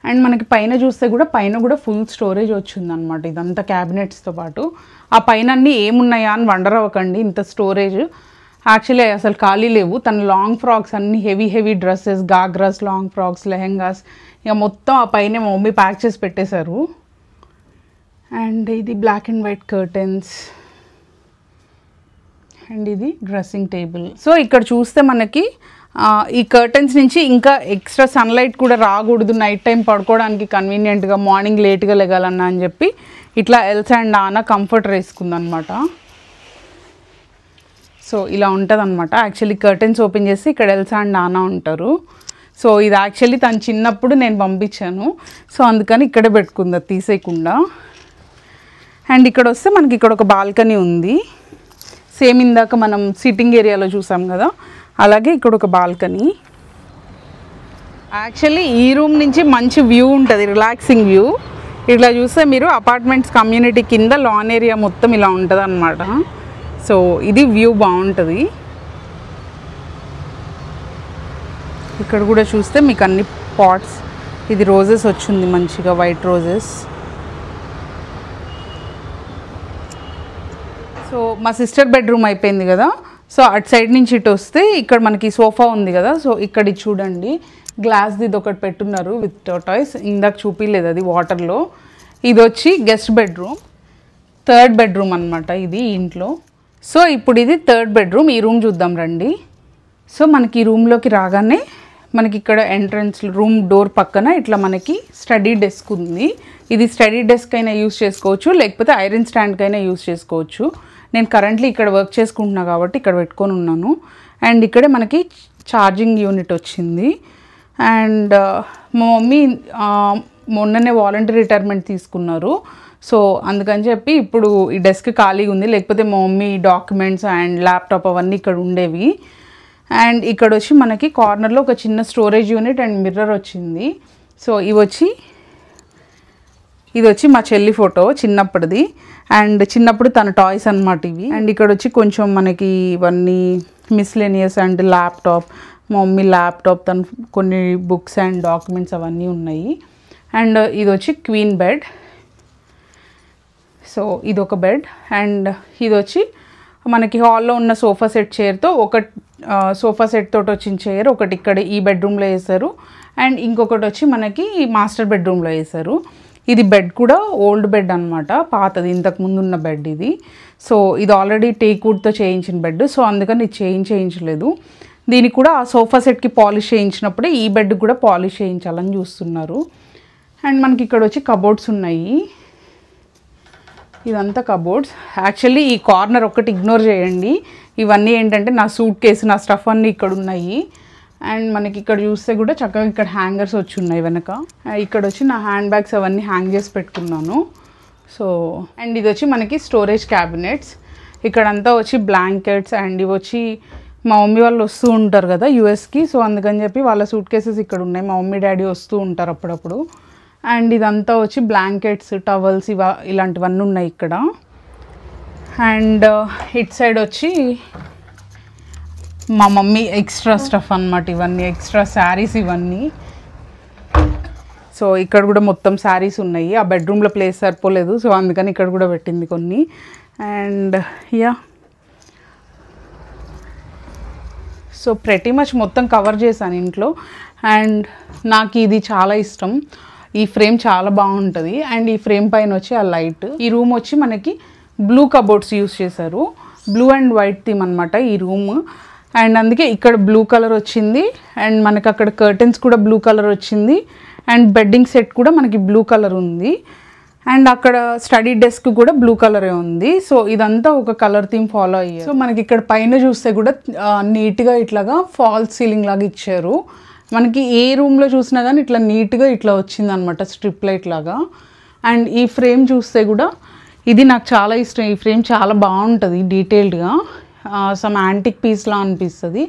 Speaker 1: అండ్ మనకి పైన చూస్తే కూడా పైన కూడా ఫుల్ స్టోరేజ్ వచ్చిందనమాట. ఇదంతా క్యాబినెట్స్తో పాటు ఆ పైన అన్నీ ఏమున్నాయా అని వండర్ అవ్వకండి, ఇంత స్టోరేజ్ యాక్చువల్లీ అసలు ఖాళీ లేవు. తన లాంగ్ ఫ్రాక్స్ అన్ని heavy dresses, ghagras, long frocks, lehengas ఇక మొత్తం ఆ పైన మా మమ్మీ ప్యాక్ చేసి పెట్టేశారు. అండ్ ఇది black and white curtains and ఇది డ్రెస్సింగ్ టేబుల్. సో ఇక్కడ చూస్తే మనకి ఈ కర్టెన్స్ నుంచి ఇంకా ఎక్స్ట్రా సన్లైట్ కూడా రాకూడదు, నైట్ టైం పడుకోవడానికి కన్వీనియంట్గా, మార్నింగ్ లేట్గా లెగాలన్నా అని చెప్పి ఇట్లా ఎల్సా అండ్ ఆనా కంఫర్టర్ వేసుకుందనమాట. సో ఇలా ఉంటుంది అనమాట. యాక్చువల్లీ కర్టెన్స్ ఓపెన్ చేసి ఇక్కడ ఎల్సా అండ్ ఆనా ఉంటారు. సో ఇది యాక్చువల్లీ తను చిన్నప్పుడు నేను పంపించాను, సో అందుకని ఇక్కడే పెట్టుకుంది అది తీసేయకుండా. అండ్ ఇక్కడ వస్తే మనకి ఇక్కడ ఒక బాల్కనీ ఉంది, సేమ్ ఇందాక మనం సిట్టింగ్ ఏరియాలో చూసాం కదా అలాగే ఇక్కడ ఒక బాల్కనీ. యాక్చువల్లీ ఈ రూమ్ నుంచి మంచి వ్యూ ఉంటుంది, రిలాక్సింగ్ వ్యూ. ఇట్లా చూస్తే మీరు అపార్ట్మెంట్స్ కమ్యూనిటీ కింద లాన్ ఏరియా మొత్తం ఇలా ఉంటుంది అన్నమాట. సో ఇది వ్యూ బాగుంటుంది. ఇక్కడ కూడా చూస్తే మీకు అన్ని పాట్స్, ఇది రోజెస్ వచ్చింది మంచిగా, వైట్ రోజెస్. సో మా సిస్టర్ బెడ్రూమ్ అయిపోయింది కదా, సో అటు సైడ్ నుంచి ఇటు వస్తే ఇక్కడ మనకి సోఫా ఉంది కదా, సో ఇక్కడ చూడండి గ్లాస్ది ఇది ఒకటి పెట్టున్నారు విత్ టర్టాయిస్, ఇందాక చూపించలేదు అది వాటర్లో. ఇది వచ్చి గెస్ట్ బెడ్రూమ్, థర్డ్ బెడ్రూమ్ అనమాట ఇది ఇంట్లో. సో ఇప్పుడు ఇది థర్డ్ బెడ్రూమ్, ఈ రూమ్ చూద్దాం రండి. సో మనకి ఈ రూమ్లోకి రాగానే మనకి ఇక్కడ ఎంట్రన్స్ రూమ్ డోర్ పక్కన ఇట్లా మనకి స్టడీ డెస్క్ ఉంది. ఇది స్టడీ డెస్క్ అయినా యూస్ చేసుకోవచ్చు, లేకపోతే ఐరన్ స్టాండ్కైనా యూస్ చేసుకోవచ్చు. నేను కరెంట్లీ ఇక్కడ వర్క్ చేసుకుంటున్నా కాబట్టి ఇక్కడ పెట్టుకొని ఉన్నాను. అండ్ ఇక్కడే మనకి ఛార్జింగ్ యూనిట్ వచ్చింది. అండ్ మా మమ్మీ మొన్ననే వాలంటరీ రిటైర్మెంట్ తీసుకున్నారు, సో అందుకని చెప్పి ఇప్పుడు ఈ డెస్క్ ఖాళీగా ఉంది, లేకపోతే మా మమ్మీ డాక్యుమెంట్స్ అండ్ ల్యాప్టాప్ అవన్నీ ఇక్కడ ఉండేవి. అండ్ ఇక్కడ వచ్చి మనకి కార్నర్లో ఒక చిన్న స్టోరేజ్ యూనిట్ అండ్ మిర్రర్ వచ్చింది. సో ఇది వచ్చి మా చెల్లి ఫోటో చిన్నప్పటిది, అండ్ చిన్నప్పుడు తన టాయ్స్ అన్నమాట ఇవి. అండ్ ఇక్కడ వచ్చి కొంచెం మనకి ఇవన్నీ మిస్లేనియస్ అండ్ ల్యాప్టాప్, మా మమ్మీ ల్యాప్టాప్, తన కొన్ని బుక్స్ అండ్ డాక్యుమెంట్స్ అవన్నీ ఉన్నాయి. అండ్ ఇది వచ్చి క్వీన్ బెడ్. సో ఇది ఒక బెడ్. అండ్ ఇది వచ్చి మనకి హాల్లో ఉన్న సోఫా సెట్ చైర్తో ఒక సోఫా సెట్ తోటి వచ్చిన చైర్ ఒకటి ఇక్కడ ఈ బెడ్రూమ్లో వేశారు. అండ్ ఇంకొకటి వచ్చి మనకి మాస్టర్ బెడ్రూమ్లో వేశారు. ఇది బెడ్ కూడా ఓల్డ్ బెడ్ అనమాట, పాతది, ఇంతకుముందు ఉన్న బెడ్ ఇది. సో ఇది ఆల్రెడీ టేక్వుడ్తో చేయించిన బెడ్, సో అందుకని ఇది చేయించలేదు. దీనికి కూడా ఆ సోఫా సెట్కి పాలిష్ చేయించినప్పుడే ఈ బెడ్ కూడా పాలిష్ చేయించాలని చూస్తున్నారు. అండ్ మనకి ఇక్కడ వచ్చి కబోర్డ్స్ ఉన్నాయి, ఇదంతా కబోర్డ్స్. యాక్చువల్లీ ఈ కార్నర్ ఒక్కటి ఇగ్నోర్ చేయండి, ఇవన్నీ ఏంటంటే నా సూట్ కేసు, నా స్టఫ్ అన్నీ ఇక్కడ ఉన్నాయి. అండ్ మనకి ఇక్కడ చూస్తే కూడా చక్కగా ఇక్కడ హ్యాంగర్స్ వచ్చి ఉన్నాయి వెనక. ఇక్కడ వచ్చి నా హ్యాండ్ బ్యాగ్స్ అవన్నీ హ్యాంగ్ చేసి పెట్టుకున్నాను. సో అండ్ ఇది వచ్చి మనకి స్టోరేజ్ క్యాబినెట్స్. ఇక్కడంతా వచ్చి బ్లాంకెట్స్ అండ్ ఇవి వచ్చి మా మమ్మీ వాళ్ళు వస్తూ ఉంటారు కదా యూఎస్కి, సో అందుకని చెప్పి వాళ్ళ సూట్ కేసెస్ ఇక్కడ ఉన్నాయి. మా మమ్మీ డాడీ వస్తూ ఉంటారు అప్పుడప్పుడు. అండ్ ఇదంతా వచ్చి బ్లాంకెట్స్, టవల్స్ ఇలాంటివన్నీ ఉన్నాయి ఇక్కడ. అండ్ ఇట్ సైడ్ వచ్చి మా మమ్మీ ఎక్స్ట్రా స్టఫ్ అన్నమాట, ఇవన్నీ ఎక్స్ట్రా శారీస్ ఇవన్నీ. సో ఇక్కడ కూడా మొత్తం శారీస్ ఉన్నాయి, ఆ బెడ్రూమ్లో ప్లేస్ సరిపోలేదు, సో అందుకని ఇక్కడ కూడా పెట్టింది కొన్ని. అండ్ సో ప్రతి మచ్ మొత్తం కవర్ చేశాను ఇంట్లో. అండ్ నాకు ఇది చాలా ఇష్టం, ఈ ఫ్రేమ్ చాలా బాగుంటుంది. అండ్ ఈ ఫ్రేమ్ పైన వచ్చి ఆ లైట్. ఈ రూమ్ వచ్చి మనకి బ్లూ కబోర్డ్స్ యూస్ చేశారు, బ్లూ అండ్ వైట్ థీమ్ అనమాట ఈ రూమ్. అండ్ అందుకే ఇక్కడ బ్లూ కలర్ వచ్చింది. అండ్ మనకి అక్కడ కర్టెన్స్ కూడా బ్లూ కలర్ వచ్చింది. అండ్ బెడ్డింగ్ సెట్ కూడా మనకి బ్లూ కలర్ ఉంది. అండ్ అక్కడ స్టడీ డెస్క్ కూడా బ్లూ కలరే ఉంది. సో ఇదంతా ఒక కలర్ థీమ్ ఫాలో అయ్యారు. సో మనకి ఇక్కడ పైన చూస్తే కూడా నీట్గా ఇట్లాగా ఫాల్స్ సీలింగ్ లాగా ఇచ్చారు. మనకి ఏ రూమ్లో చూసినా కానీ ఇట్లా నీట్గా ఇట్లా వచ్చిందనమాట స్ట్రిప్ లైట్ లాగా. అండ్ ఈ ఫ్రేమ్ చూస్తే కూడా ఇది నాకు చాలా ఇష్టం, ఈ ఫ్రేమ్ చాలా బాగుంటుంది డీటెయిల్డ్గా, సమ్ యాంటిక్ పీస్లా అనిపిస్తుంది.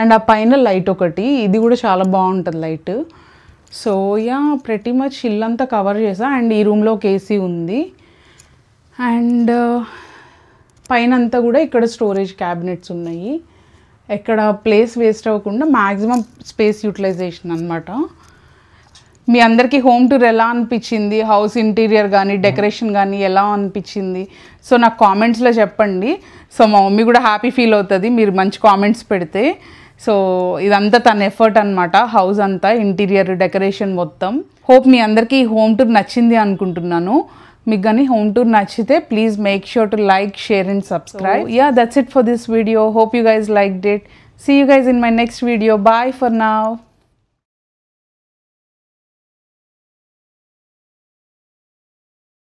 Speaker 1: అండ్ ఆ పైన లైట్ ఒకటి, ఇది కూడా చాలా బాగుంటుంది లైట్. సో ప్రతి మచ్ ఇల్లంతా కవర్ చేసా. అండ్ ఈ రూమ్లో ఒక ఏసీ ఉంది. అండ్ పైన అంతా కూడా ఇక్కడ స్టోరేజ్ క్యాబినెట్స్ ఉన్నాయి. ఎక్కడ ప్లేస్ వేస్ట్ అవ్వకుండా మ్యాక్సిమం స్పేస్ యూటిలైజేషన్ అనమాట. మీ అందరికీ హోమ్ టూర్ ఎలా అనిపించింది, హౌస్ ఇంటీరియర్ కానీ డెకరేషన్ కానీ ఎలా అనిపించింది, సో నాకు కామెంట్స్లో చెప్పండి. సో మా మమ్మీ కూడా హ్యాపీ ఫీల్ అవుతుంది మీరు మంచి కామెంట్స్ పెడితే. సో ఇదంతా తన ఎఫర్ట్ అనమాట, హౌస్ అంతా ఇంటీరియర్ డెకరేషన్ మొత్తం. హోప్ మీ అందరికీ హోమ్ టూర్ నచ్చింది అనుకుంటున్నాను. మీకు కానీ హోమ్ టూర్ నచ్చితే please make sure to like, share and subscribe. Yeah, that's it for this video. Hope you guys liked it. See you guys in my next video. Bye for now.